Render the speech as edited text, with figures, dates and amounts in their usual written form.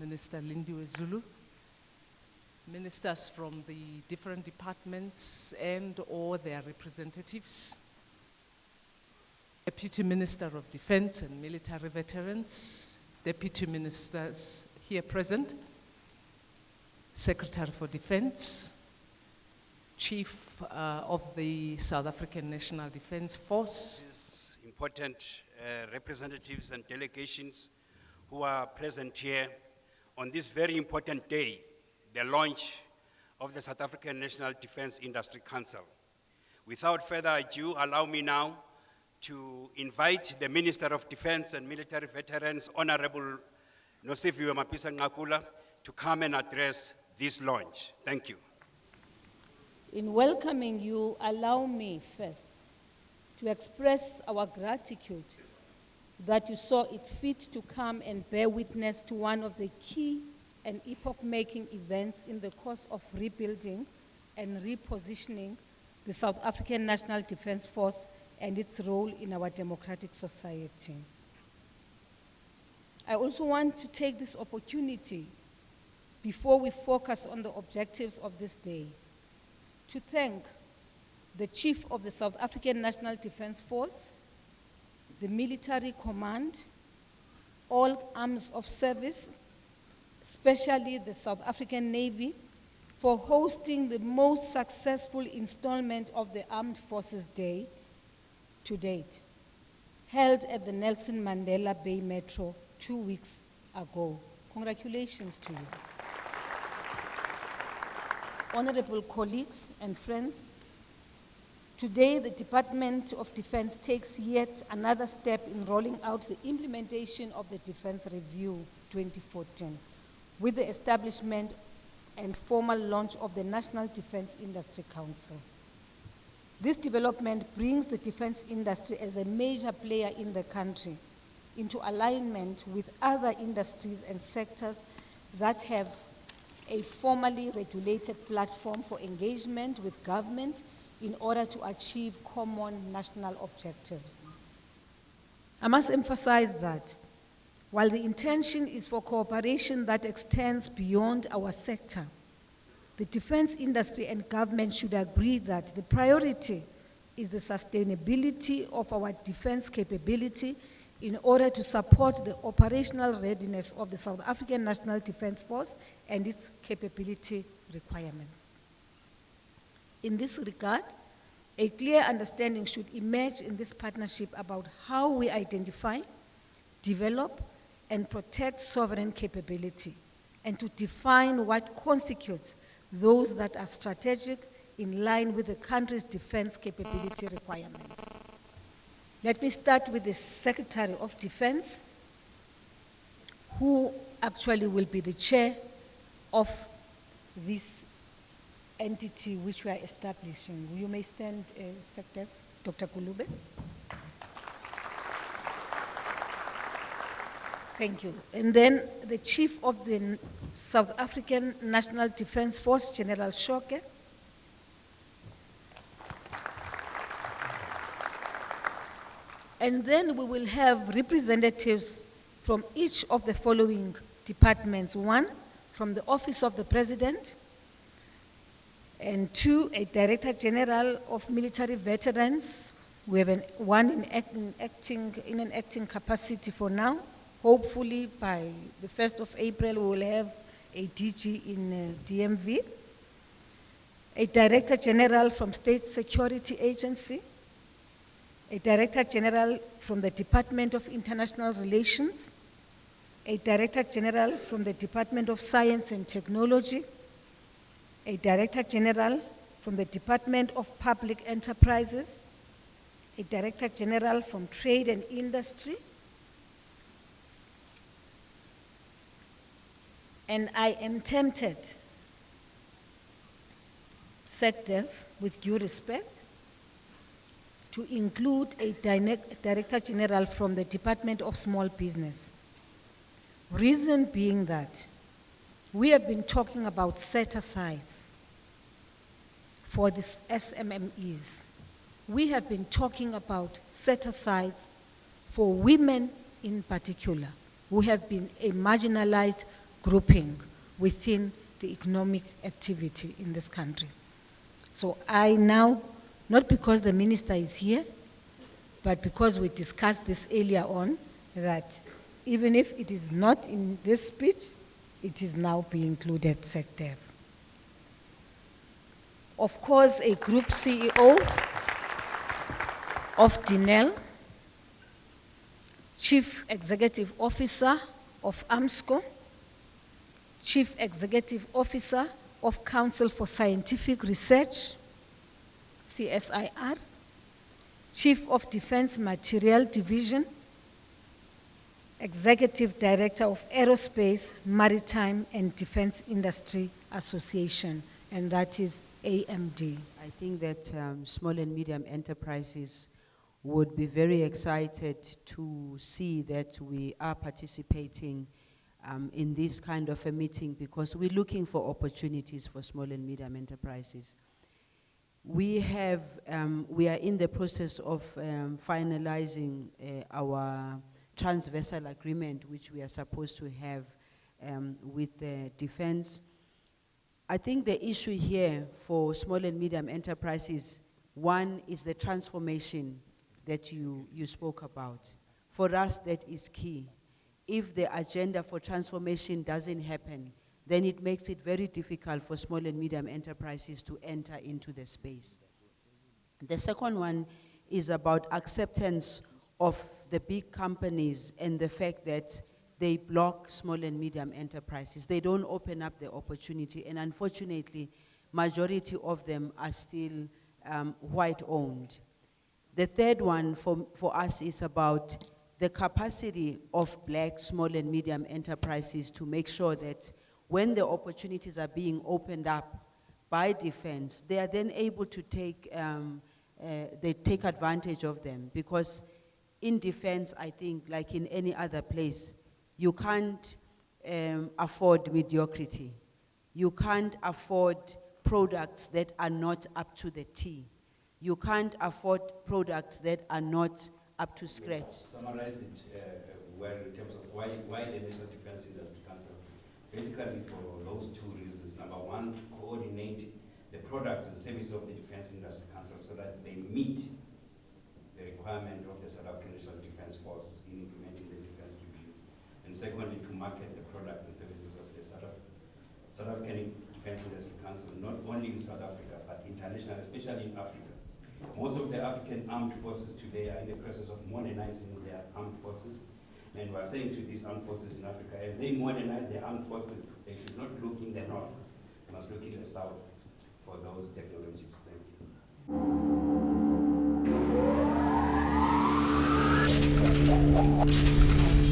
Minister Lindiwe Zulu, ministers from the different departments and or their representatives, Deputy Minister of Defense and Military Veterans, Deputy Ministers here present, Secretary for Defense, Chief of the South African National Defense Force. Important representatives and delegations who are present here on this very important day, the launch of the South African National Defense Industry Council. Without further ado, allow me now to invite the Minister of Defense and Military Veterans, Honorable Nosiviwe Mapisa-Nqakula, to come and address this launch. Thank you. In welcoming you, allow me first to express our gratitude that you saw it fit to come and bear witness to one of the key and epoch-making events in the course of rebuilding and repositioning the South African National Defense Force and its role in our democratic society. I also want to take this opportunity, before we focus on the objectives of this day, to thank the Chief of the South African National Defense Force, the Military Command, all arms of service, especially the South African Navy, for hosting the most successful installment of the Armed Forces Day to date, held at the Nelson Mandela Bay Metro 2 weeks ago. Congratulations to you. Honorable colleagues and friends, today the Department of Defense takes yet another step in rolling out the implementation of the Defense Review 2014 with the establishment and formal launch of the National Defense Industry Council. This development brings the defense industry as a major player in the country into alignment with other industries and sectors that have a formally regulated platform for engagement with government in order to achieve common national objectives. I must emphasize that while the intention is for cooperation that extends beyond our sector, the defense industry and government should agree that the priority is the sustainability of our defense capability in order to support the operational readiness of the South African National Defense Force and its capability requirements. In this regard, a clear understanding should emerge in this partnership about how we identify, develop, and protect sovereign capability, and to define what constitutes those that are strategic in line with the country's defense capability requirements. Let me start with the Secretary of Defense, who actually will be the chair of this entity which we are establishing. You may stand, Secretary, Dr. Kulube. Thank you. And then the Chief of the South African National Defense Force, General Shoke. And then we will have representatives from each of the following departments. One, from the Office of the President, and two, a Director General of Military Veterans. We have one in an acting capacity for now. Hopefully by the 1st of April, we will have a DG in DMV. A Director General from State Security Agency. A Director General from the Department of International Relations. A Director General from the Department of Science and Technology. A Director General from the Department of Public Enterprises. A Director General from Trade and Industry. And I am tempted, SecDef, with due respect, to include a Director General from the Department of Small Business. Reason being that we have been talking about set-asides for the SMMEs. We have been talking about set-asides for women in particular, who have been a marginalized grouping within the economic activity in this country. So I now, not because the minister is here, but because we discussed this earlier on, that even if it is not in this speech, it is now being included, SecDev. Of course, a group CEO of Dinel, Chief Executive Officer of AMSCO, Chief Executive Officer of Council for Scientific Research, CSIR, Chief of Defense Materiel Division, Executive Director of Aerospace, Maritime and Defense Industry Association, and that is AMD. I think that small and medium enterprises would be very excited to see that we are participating in this kind of a meeting, because we're looking for opportunities for small and medium enterprises. We are in the process of finalizing our transversal agreement, which we are supposed to have with the defense. I think the issue here for small and medium enterprises, one is the transformation that you spoke about. For us, that is key. If the agenda for transformation doesn't happen, then it makes it very difficult for small and medium enterprises to enter into the space. The second one is about acceptance of the big companies and the fact that they block small and medium enterprises. They don't open up the opportunity, and unfortunately, majority of them are still white-owned. The third one for us is about the capacity of black small and medium enterprises to make sure that when the opportunities are being opened up by defense, they are then able to take advantage of them. Because in defense, I think, like in any other place, you can't afford mediocrity. You can't afford products that are not up to the T. You can't afford products that are not up to scratch. Summarized it well in terms of why the National Defense Industry Council. Basically for those two reasons. Number one, to coordinate the products and services of the Defense Industry Council so that they meet the requirement of the South African National Defense Force in implementing the defense review. And secondly, to market the product and services of the South African Defense Industry Council, not only in South Africa, but internationally, especially in Africa. Most of the African armed forces today are in the process of modernizing their armed forces. And we're saying to these armed forces in Africa, as they modernize their armed forces, they should not look in the north, they must look in the south for those technologies. Thank you.